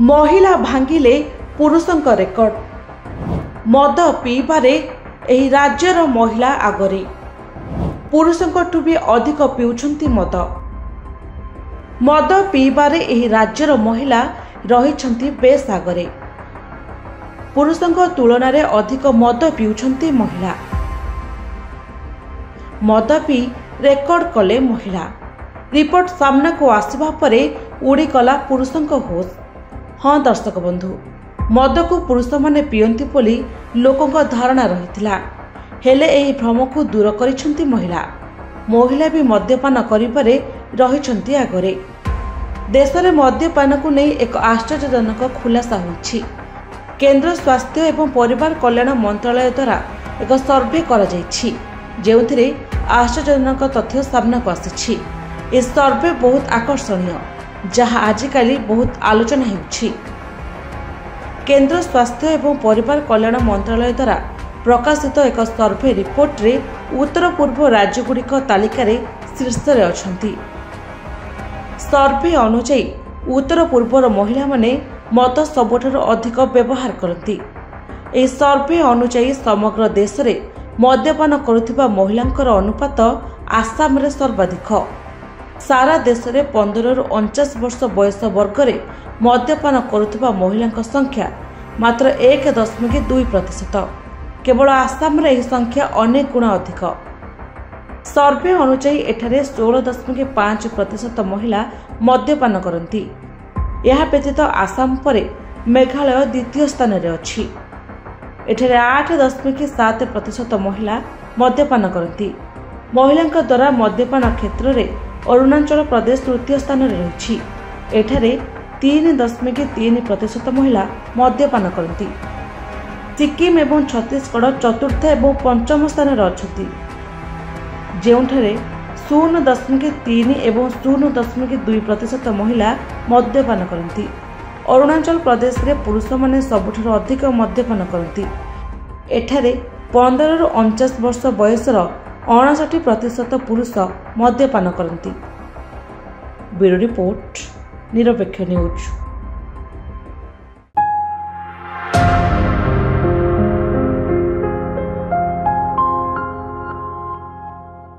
महिला भांगिले पुरुषंक रेकर्ड। मद पीबारे एही राज्यर महिला आगरे पुरुषंकठू भी अधिक पिउछंती मद। मद पीबारे एही राज्यर महिला रहिछंती बेस आगरे। पुरुषंक तुलन में अधिक मद पिउछंती महिला। मद पी रेकर्ड कले महिला। रिपोर्ट सामना को आसवा परे उड़ीगला पुरुषंक होश। हाँ दर्शक बंधु, मद को पुरुष माने पियंती बोली लोकों धारणा रही, हेले एही भ्रम को दूर करिछंती महिला। महिला भी मद्यपान करिबारे रहिछंती आगरे। देश में मद्यपान को नहीं एक आश्चर्यजनक खुलासा होइछि। केंद्र स्वास्थ्य एवं परिवार कल्याण मंत्रालय द्वारा एक सर्वे करा जाइछि, जेउथिरे आश्चर्यजनक तथ्य सामना को आसिछि। इस सर्वे बहुत आकर्षणीय, जहाँ आजिकाली बहुत आलोचना होउछि। केंद्र स्वास्थ्य एवं परिवार कल्याण मंत्रालय द्वारा प्रकाशित एक सर्वे रिपोर्ट रे उत्तर पूर्व राज्यगुड़िक तालिकार शीर्ष रे अछंती। सर्वे अनुसार उत्तर पूर्वर महिला माने मद सबुठारु अधिक व्यवहार करती। एही सर्वे अनुसार समग्र देश रे मद्यपान करुथिबा महिलांकर अनुपात आसाम रे सर्वाधिक। सारा देश में 15 ରୁ 49 वर्ष बयस वर्ग में मद्यपान करुथिबा महिलांक संख्या मात्र 1.2%। केवल आसाम रे यह संख्या अनेक गुणा अधिक। सर्वे अनुसार एठारे 16.5% महिला मद्यपान करती। यह व्यतीत आसाम परे मेघालय द्वितीय स्थान रे अछि। एठारे 8.7% महिला मद्यपान करती। महिलांक द्वारा मद्यपान क्षेत्र में अरुणाचल प्रदेश तृतीय स्थान रे रही। एठारे 3.3% महिला मद्यपान करती। सिक्किम एवं छत्तीसगढ़ चतुर्थ एवं पंचम स्थान रे अछंती, जेउठारे 0.3 एवं 0.2% महिला मद्यपान करती। अरुणाचल प्रदेश रे पुरुष माने सबुठारु अधिक मद्यपान करती। एठारे 15 ରୁ 49 वर्ष बयसर 59% पुरुष मद्यपान करती। ब्यूरो रिपोर्ट, निरपेक्ष न्यूज।